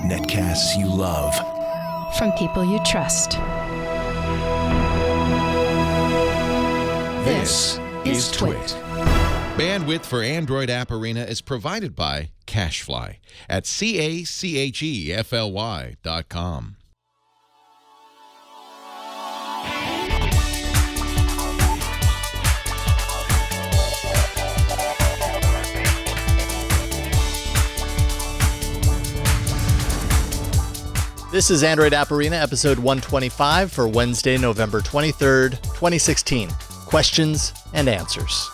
Netcasts you love. From people you trust. This is Twit. Bandwidth for Android App Arena is provided by CacheFly at CACHEFLY.com. This is Android App Arena, episode 125 for Wednesday, November 23rd, 2016. Questions and answers.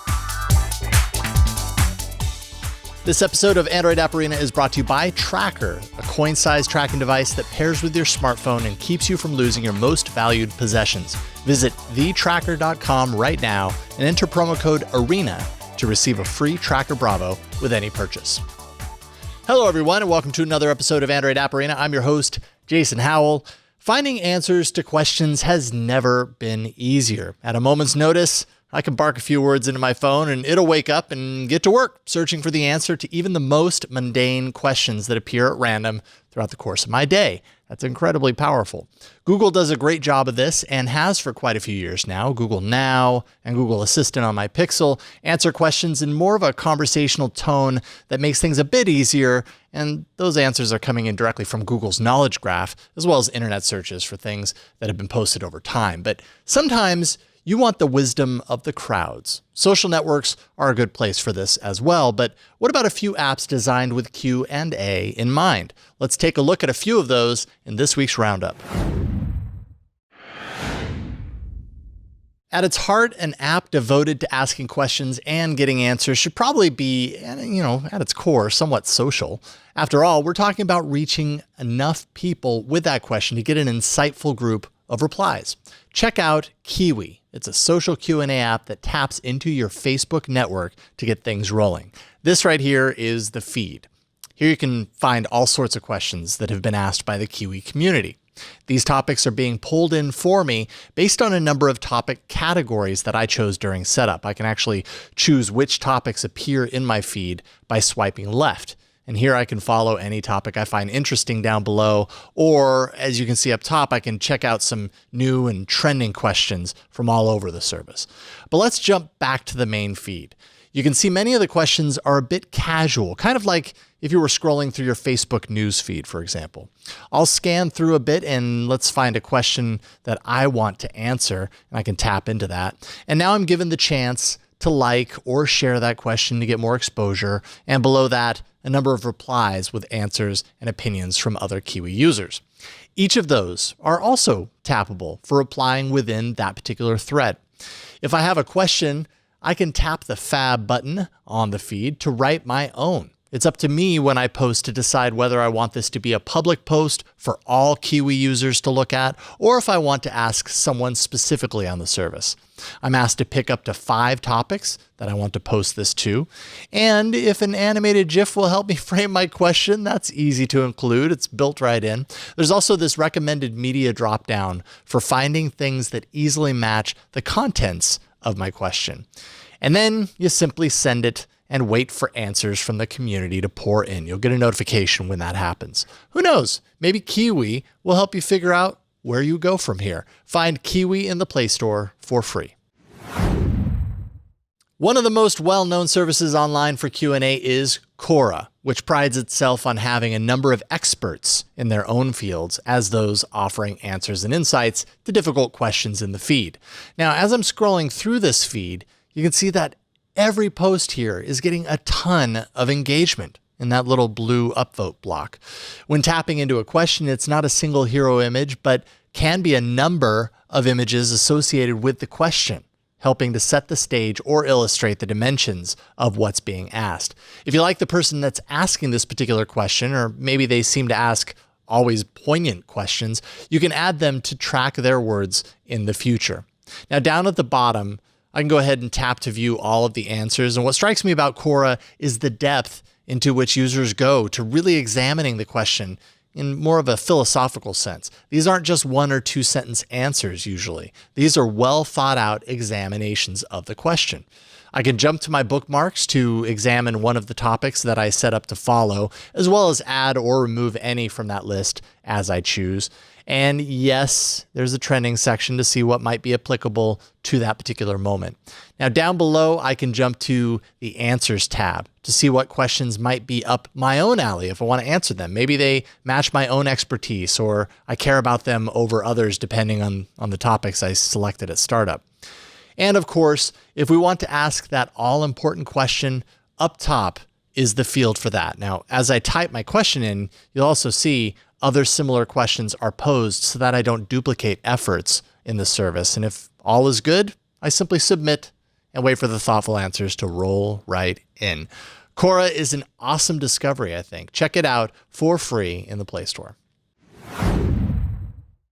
This episode of Android App Arena is brought to you by Tracker, a coin-sized tracking device that pairs with your smartphone and keeps you from losing your most valued possessions. Visit thetracker.com right now and enter promo code ARENA to receive a free Tracker Bravo with any purchase. Hello, everyone, and welcome to another episode of Android App Arena. I'm your host, Jason Howell. Finding answers to questions has never been easier. At a moment's notice, I can bark a few words into my phone and it'll wake up and get to work searching for the answer to even the most mundane questions that appear at random throughout the course of my day. That's incredibly powerful. Google does a great job of this and has for quite a few years now. Google Now and Google Assistant on my Pixel answer questions in more of a conversational tone that makes things a bit easier, and those answers are coming in directly from Google's knowledge graph, as well as internet searches for things that have been posted over time. But sometimes you want the wisdom of the crowds. Social networks are a good place for this as well, but what about a few apps designed with Q&A in mind? Let's take a look at a few of those in this week's roundup. At its heart, an app devoted to asking questions and getting answers should probably be, at its core, somewhat social. After all, we're talking about reaching enough people with that question to get an insightful group of replies. Check out Kiwi. It's a social Q&A app that taps into your Facebook network to get things rolling. This right here is the feed. Here you can find all sorts of questions that have been asked by the Kiwi community. These topics are being pulled in for me based on a number of topic categories that I chose during setup. I can actually choose which topics appear in my feed by swiping left. And here I can follow any topic I find interesting down below, or as you can see up top, I can check out some new and trending questions from all over the service. But let's jump back to the main feed. You can see many of the questions are a bit casual, kind of like if you were scrolling through your Facebook news feed, for example. I'll scan through a bit and let's find a question that I want to answer, and I can tap into that. And now I'm given the chance to like or share that question to get more exposure, and below that, a number of replies with answers and opinions from other Kiwi users. Each of those are also tappable for replying within that particular thread. If I have a question, I can tap the Fab button on the feed to write my own. It's up to me when I post to decide whether I want this to be a public post for all Kiwi users to look at, or if I want to ask someone specifically on the service. I'm asked to pick up to 5 topics that I want to post this to. And if an animated GIF will help me frame my question, that's easy to include. It's built right in. There's also this recommended media dropdown for finding things that easily match the contents of my question. And then you simply send it and wait for answers from the community to pour in. You'll get a notification when that happens. Who knows? Maybe Kiwi will help you figure out where you go from here. Find Kiwi in the Play Store for free. One of the most well-known services online for Q&A is Quora, which prides itself on having a number of experts in their own fields as those offering answers and insights to difficult questions in the feed. Now, as I'm scrolling through this feed, you can see that every post here is getting a ton of engagement in that little blue upvote block. When tapping into a question, it's not a single hero image, but can be a number of images associated with the question, helping to set the stage or illustrate the dimensions of what's being asked. If you like the person that's asking this particular question, or maybe they seem to ask always poignant questions, you can add them to track their words in the future. Now, down at the bottom, I can go ahead and tap to view all of the answers. And what strikes me about Quora is the depth into which users go to really examining the question in more of a philosophical sense. These aren't just 1 or 2 sentence answers usually. These are well thought out examinations of the question. I can jump to my bookmarks to examine one of the topics that I set up to follow, as well as add or remove any from that list as I choose. And yes, there's a trending section to see what might be applicable to that particular moment. Now down below, I can jump to the answers tab to see what questions might be up my own alley if I want to answer them. Maybe they match my own expertise, or I care about them over others depending on the topics I selected at startup. And of course, if we want to ask that all-important question, up top is the field for that. Now, as I type my question in, you'll also see other similar questions are posed so that I don't duplicate efforts in the service. And if all is good, I simply submit and wait for the thoughtful answers to roll right in. Quora is an awesome discovery, I think. Check it out for free in the Play Store.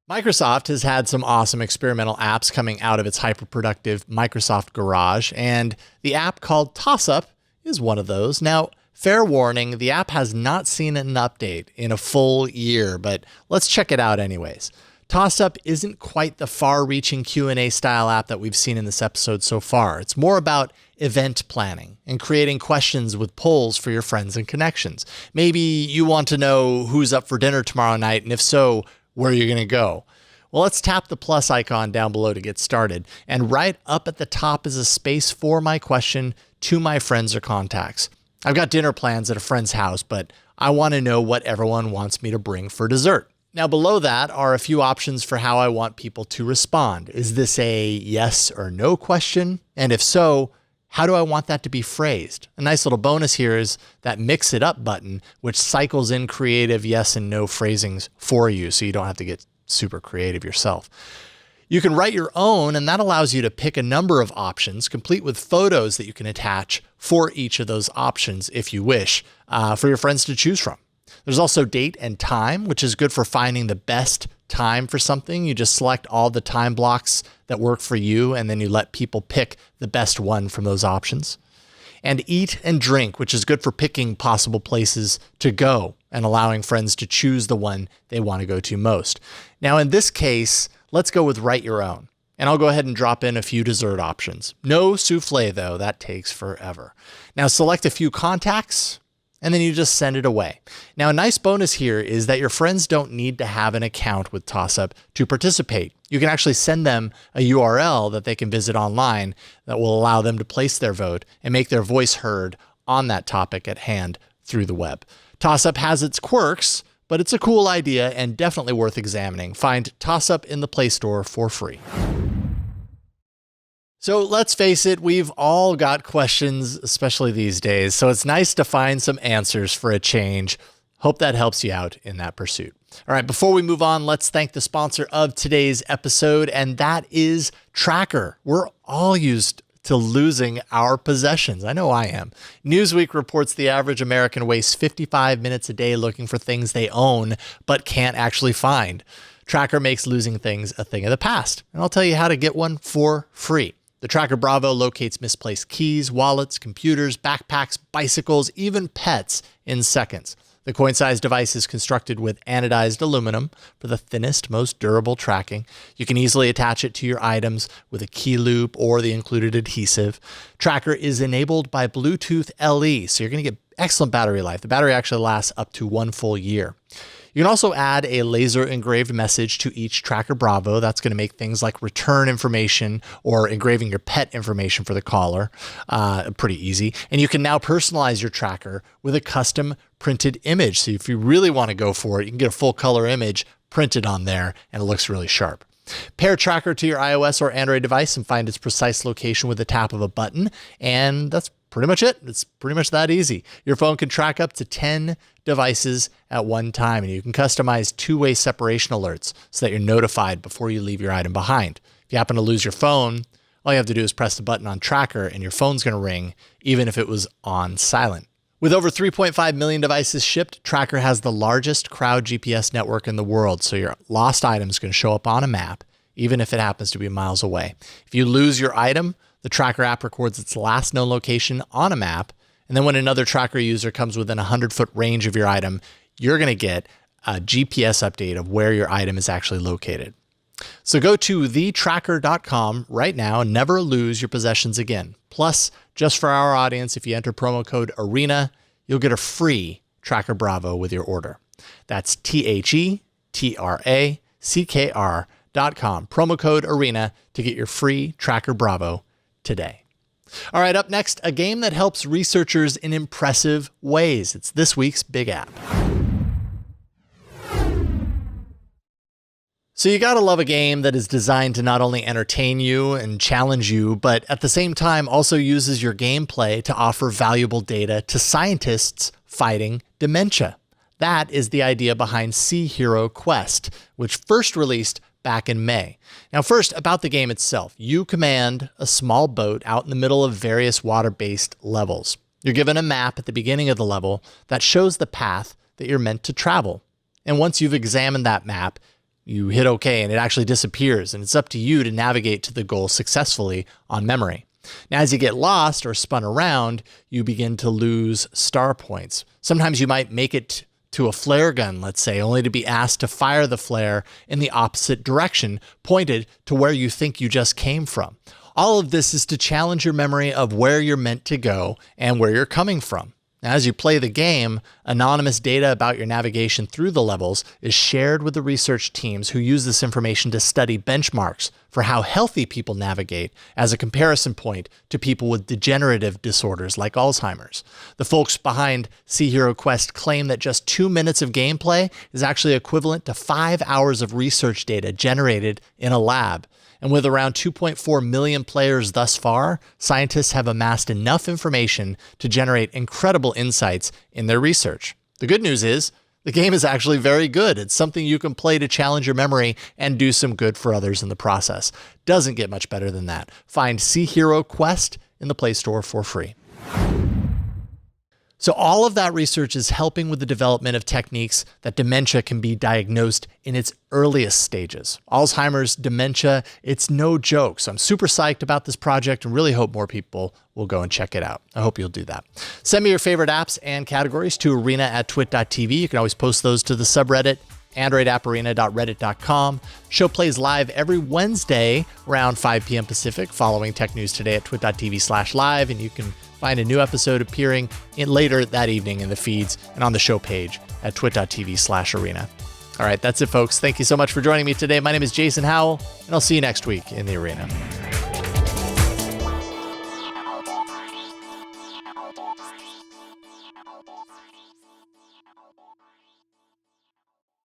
Microsoft has had some awesome experimental apps coming out of its hyper-productive Microsoft Garage, and the app called Tossup is one of those. Now, fair warning, the app has not seen an update in a full year, but let's check it out anyways. Tossup isn't quite the far-reaching Q&A style app that we've seen in this episode so far. It's more about event planning and creating questions with polls for your friends and connections. Maybe you want to know who's up for dinner tomorrow night, and if so, where are you going to go? Well, let's tap the plus icon down below to get started. And right up at the top is a space for my question to my friends or contacts. I've got dinner plans at a friend's house, but I want to know what everyone wants me to bring for dessert. Now below that are a few options for how I want people to respond. Is this a yes or no question? And if so, how do I want that to be phrased? A nice little bonus here is that mix it up button, which cycles in creative yes and no phrasings for you, so you don't have to get super creative yourself. You can write your own, and that allows you to pick a number of options, complete with photos that you can attach for each of those options if you wish, for your friends to choose from. There's also date and time, which is good for finding the best time for something. You just select all the time blocks that work for you, and then you let people pick the best one from those options. And eat and drink, which is good for picking possible places to go and allowing friends to choose the one they want to go to most. Now, in this case, let's go with write your own. And I'll go ahead and drop in a few dessert options. No souffle, though. That takes forever. Now, select a few contacts, and then you just send it away. Now, a nice bonus here is that your friends don't need to have an account with Tossup to participate. You can actually send them a URL that they can visit online that will allow them to place their vote and make their voice heard on that topic at hand through the web. Tossup has its quirks, but it's a cool idea and definitely worth examining. Find Tossup in the Play Store for free. So let's face it, we've all got questions, especially these days, so it's nice to find some answers for a change. Hope that helps you out in that pursuit. All right, before we move on, let's thank the sponsor of today's episode, and that is Tracker. We're all used to losing our possessions. I know I am. Newsweek reports the average American wastes 55 minutes a day looking for things they own but can't actually find. Tracker makes losing things a thing of the past, and I'll tell you how to get one for free. The Tracker Bravo locates misplaced keys, wallets, computers, backpacks, bicycles, even pets in seconds. The coin-sized device is constructed with anodized aluminum for the thinnest, most durable tracking. You can easily attach it to your items with a key loop or the included adhesive. Tracker is enabled by Bluetooth LE, so you're going to get excellent battery life. The battery actually lasts up to 1 full year. You can also add a laser engraved message to each Tracker Bravo. That's going to make things like return information or engraving your pet information for the caller pretty easy. And you can now personalize your tracker with a custom printed image. So if you really want to go for it, you can get a full color image printed on there and it looks really sharp. Pair Tracker to your iOS or Android device and find its precise location with the tap of a button. And that's pretty much it. It's pretty much that easy. Your phone can track up to 10 devices at one time, and you can customize two-way separation alerts so that you're notified before you leave your item behind. If you happen to lose your phone, all you have to do is press the button on Tracker and your phone's going to ring, even if it was on silent. With over 3.5 million devices shipped, Tracker has the largest crowd GPS network in the world, so your lost item is going to show up on a map, even if it happens to be miles away. If you lose your item, the Tracker app records its last known location on a map, and then when another Tracker user comes within a 100-foot range of your item, you're going to get a GPS update of where your item is actually located. So go to thetracker.com right now and never lose your possessions again. Plus, just for our audience, if you enter promo code ARENA, you'll get a free Tracker Bravo with your order. That's TheTrackr.com. Promo code ARENA to get your free Tracker Bravo today. All right, up next, a game that helps researchers in impressive ways. It's this week's Big App. So you gotta love a game that is designed to not only entertain you and challenge you, but at the same time also uses your gameplay to offer valuable data to scientists fighting dementia. That is the idea behind Sea Hero Quest, which first released back in May. Now first, about the game itself. You command a small boat out in the middle of various water-based levels. You're given a map at the beginning of the level that shows the path that you're meant to travel. And once you've examined that map, you hit OK and it actually disappears, and it's up to you to navigate to the goal successfully on memory. Now, as you get lost or spun around, you begin to lose star points. Sometimes you might make it to a flare gun, let's say, only to be asked to fire the flare in the opposite direction, pointed to where you think you just came from. All of this is to challenge your memory of where you're meant to go and where you're coming from. Now, as you play the game, anonymous data about your navigation through the levels is shared with the research teams who use this information to study benchmarks for how healthy people navigate as a comparison point to people with degenerative disorders like Alzheimer's. The folks behind Sea Hero Quest claim that just 2 minutes of gameplay is actually equivalent to 5 hours of research data generated in a lab. And with around 2.4 million players thus far, scientists have amassed enough information to generate incredible insights in their research. The good news is, the game is actually very good. It's something you can play to challenge your memory and do some good for others in the process. Doesn't get much better than that. Find Sea Hero Quest in the Play Store for free. So all of that research is helping with the development of techniques that dementia can be diagnosed in its earliest stages. Alzheimer's, dementia, it's no joke. So I'm super psyched about this project and really hope more people will go and check it out. I hope you'll do that. Send me your favorite apps and categories to arena@twit.tv. You can always post those to the subreddit, androidapparena.reddit.com. Show plays live every Wednesday around 5 p.m. Pacific, following Tech News Today at twit.tv/live, and you can find a new episode appearing later that evening in the feeds and on the show page at twit.tv/arena. All right, that's it, folks. Thank you so much for joining me today. My name is Jason Howell, and I'll see you next week in the arena.